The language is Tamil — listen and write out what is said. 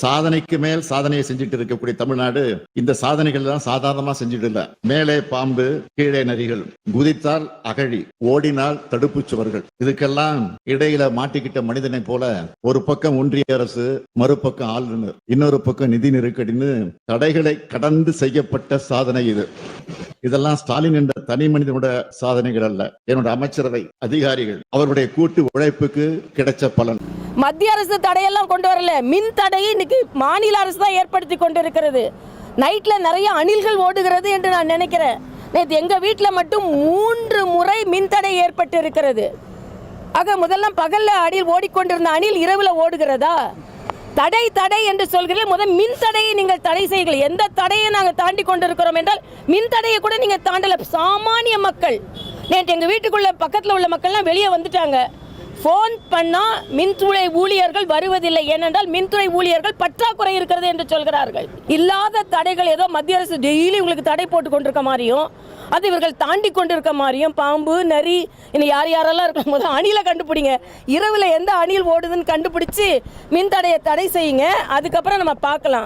சாதனைக்கு மேல் சாதனையை செஞ்சுட்டு இருக்கக்கூடிய தமிழ்நாடு இந்த சாதனைகள் எல்லாம் சாதாரணமா செஞ்சுட்டு இல்ல. மேலே பாம்பு, கீழே நரிகள், குதித்தால் அகழி, ஓடினால் தடுப்பு சுவர்கள், இதுக்கெல்லாம் இடையில மாட்டிக்கிட்ட மனிதனை போல ஒரு பக்கம் ஒன்றிய அரசு, மறுபக்கம் ஆளுநர், இன்னொரு பக்கம் நிதி நெருக்கடின்னு தடைகளை கடந்து செய்யப்பட்ட சாதனை இது. இதெல்லாம் ஸ்டாலின் என்ற தனி மனிதனோட சாதனைகள் அல்ல, என்னோட அமைச்சரவை அதிகாரிகள் அவருடைய கூட்டு உழைப்புக்கு கிடைச்ச பலன். மத்திய அரசு தடையெல்லாம் கொண்டு வரல, மின் தடையை இன்னைக்கு மாநில அரசு தான் ஏற்படுத்தி கொண்டிருக்கிறது. நைட்ல நிறைய அணில்கள் ஓடுகிறது என்று நான் நினைக்கிறேன். நேற்று எங்க வீட்டில் மட்டும் 3 முறை மின் தடை ஏற்பட்டு இருக்கிறது. ஆக முதல்ல பகல்ல அணில் ஓடிக்கொண்டிருந்த அணில் இரவுல ஓடுகிறதா? தடை தடை என்று சொல்கிறீர்கள், முதல் மின் தடையை நீங்கள் தடை செய்யுங்கள். எந்த தடையை நாங்கள் தாண்டி கொண்டிருக்கிறோம் என்றால் மின் தடையை கூட நீங்கள் தாண்டல. சாமானிய மக்கள் நேற்று எங்கள் வீட்டுக்குள்ள பக்கத்தில் உள்ள மக்கள்லாம் வெளியே வந்துட்டாங்க. ஃபோன் பண்ணால் மின்துறை ஊழியர்கள் வருவதில்லை, ஏனென்றால் மின்துறை ஊழியர்கள் பற்றாக்குறை இருக்கிறது என்று சொல்கிறார்கள். இல்லாத தடைகள் ஏதோ மத்திய அரசு டெய்லி உங்களுக்கு தடை போட்டு கொண்டிருக்க மாதிரியும், அது இவர்கள் தாண்டி கொண்டிருக்க மாதிரியும், பாம்பு, நரி, இன்னும் யாரெல்லாம் இருக்கும் போது அணிலை கண்டுபிடிங்க. இரவில் எந்த அணில் ஓடுதுன்னு கண்டுபிடிச்சு மின் தடையை தடை செய்யுங்க, அதுக்கப்புறம் நம்ம பார்க்கலாம்.